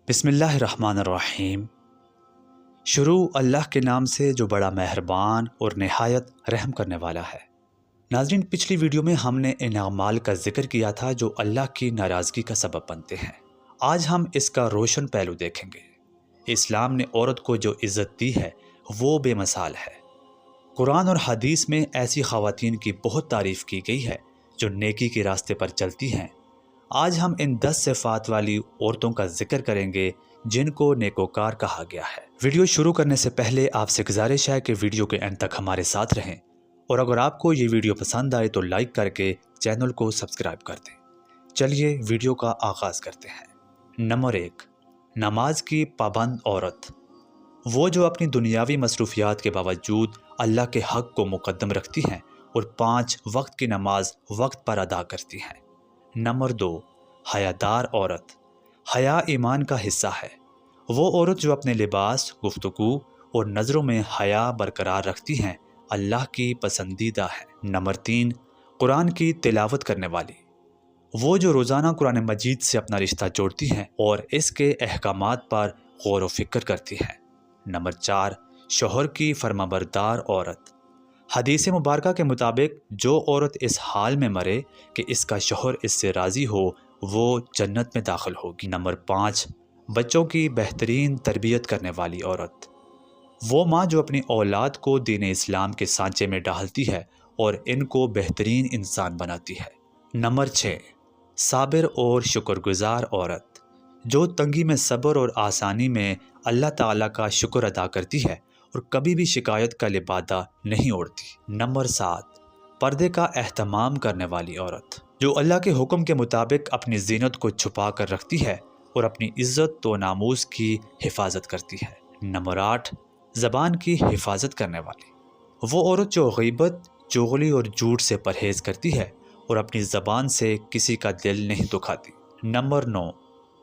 بسم اللہ الرحمن الرحیم۔ شروع اللہ کے نام سے جو بڑا مہربان اور نہایت رحم کرنے والا ہے۔ ناظرین، پچھلی ویڈیو میں ہم نے ان اعمال کا ذکر کیا تھا جو اللہ کی ناراضگی کا سبب بنتے ہیں۔ آج ہم اس کا روشن پہلو دیکھیں گے۔ اسلام نے عورت کو جو عزت دی ہے وہ بے مثال ہے۔ قرآن اور حدیث میں ایسی خواتین کی بہت تعریف کی گئی ہے جو نیکی کے راستے پر چلتی ہیں۔ آج ہم ان 10 صفات والی عورتوں کا ذکر کریں گے جن کو نیکوکار کہا گیا ہے۔ ویڈیو شروع کرنے سے پہلے آپ سے گزارش ہے کہ ویڈیو کے اینڈ تک ہمارے ساتھ رہیں، اور اگر آپ کو یہ ویڈیو پسند آئے تو لائک کر کے چینل کو سبسکرائب کر دیں۔ چلیے ویڈیو کا آغاز کرتے ہیں۔ نمبر 1، نماز کی پابند عورت۔ وہ جو اپنی دنیاوی مصروفیات کے باوجود اللہ کے حق کو مقدم رکھتی ہیں اور 5 وقت کی نماز وقت پر ادا کرتی ہیں۔ نمبر 2، حیادار عورت۔ حیا ایمان کا حصہ ہے۔ وہ عورت جو اپنے لباس، گفتگو اور نظروں میں حیا برقرار رکھتی ہیں اللہ کی پسندیدہ ہے۔ نمبر 3، قرآن کی تلاوت کرنے والی۔ وہ جو روزانہ قرآن مجید سے اپنا رشتہ جوڑتی ہیں اور اس کے احکامات پر غور و فکر کرتی ہیں۔ نمبر 4، شوہر کی فرمانبردار عورت۔ حدیث مبارکہ کے مطابق جو عورت اس حال میں مرے کہ اس کا شوہر اس سے راضی ہو وہ جنت میں داخل ہوگی۔ نمبر 5، بچوں کی بہترین تربیت کرنے والی عورت۔ وہ ماں جو اپنی اولاد کو دین اسلام کے سانچے میں ڈالتی ہے اور ان کو بہترین انسان بناتی ہے۔ نمبر 6، صابر اور شکر گزار عورت۔ جو تنگی میں صبر اور آسانی میں اللہ تعالیٰ کا شکر ادا کرتی ہے اور کبھی بھی شکایت کا لبادہ نہیں اوڑھتی۔ نمبر 7، پردے کا اہتمام کرنے والی عورت۔ جو اللہ کے حکم کے مطابق اپنی زینت کو چھپا کر رکھتی ہے اور اپنی عزت و ناموس کی حفاظت کرتی ہے۔ نمبر 8، زبان کی حفاظت کرنے والی۔ وہ عورت جو غیبت، چغلی اور جھوٹ سے پرہیز کرتی ہے اور اپنی زبان سے کسی کا دل نہیں دکھاتی۔ نمبر 9،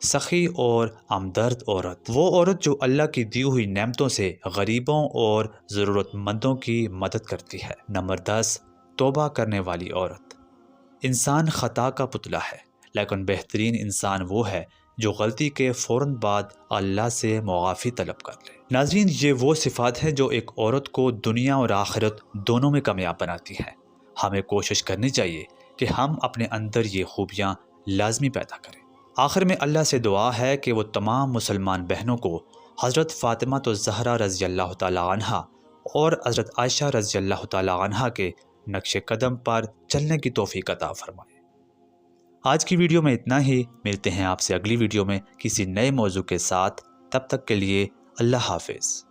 سخی اور ہمدرد عورت۔ وہ عورت جو اللہ کی دی ہوئی نعمتوں سے غریبوں اور ضرورت مندوں کی مدد کرتی ہے۔ نمبر 10، توبہ کرنے والی عورت۔ انسان خطا کا پتلا ہے، لیکن بہترین انسان وہ ہے جو غلطی کے فوراً بعد اللہ سے معافی طلب کر لے۔ ناظرین، یہ وہ صفات ہیں جو ایک عورت کو دنیا اور آخرت دونوں میں کامیاب بناتی ہیں۔ ہمیں کوشش کرنی چاہیے کہ ہم اپنے اندر یہ خوبیاں لازمی پیدا کریں۔ آخر میں اللہ سے دعا ہے کہ وہ تمام مسلمان بہنوں کو حضرت فاطمہ الزہرا رضی اللہ تعالیٰ عنہا اور حضرت عائشہ رضی اللہ تعالیٰ عنہا کے نقش قدم پر چلنے کی توفیق عطا فرمائے۔ آج کی ویڈیو میں اتنا ہی۔ ملتے ہیں آپ سے اگلی ویڈیو میں کسی نئے موضوع کے ساتھ۔ تب تک کے لیے اللہ حافظ۔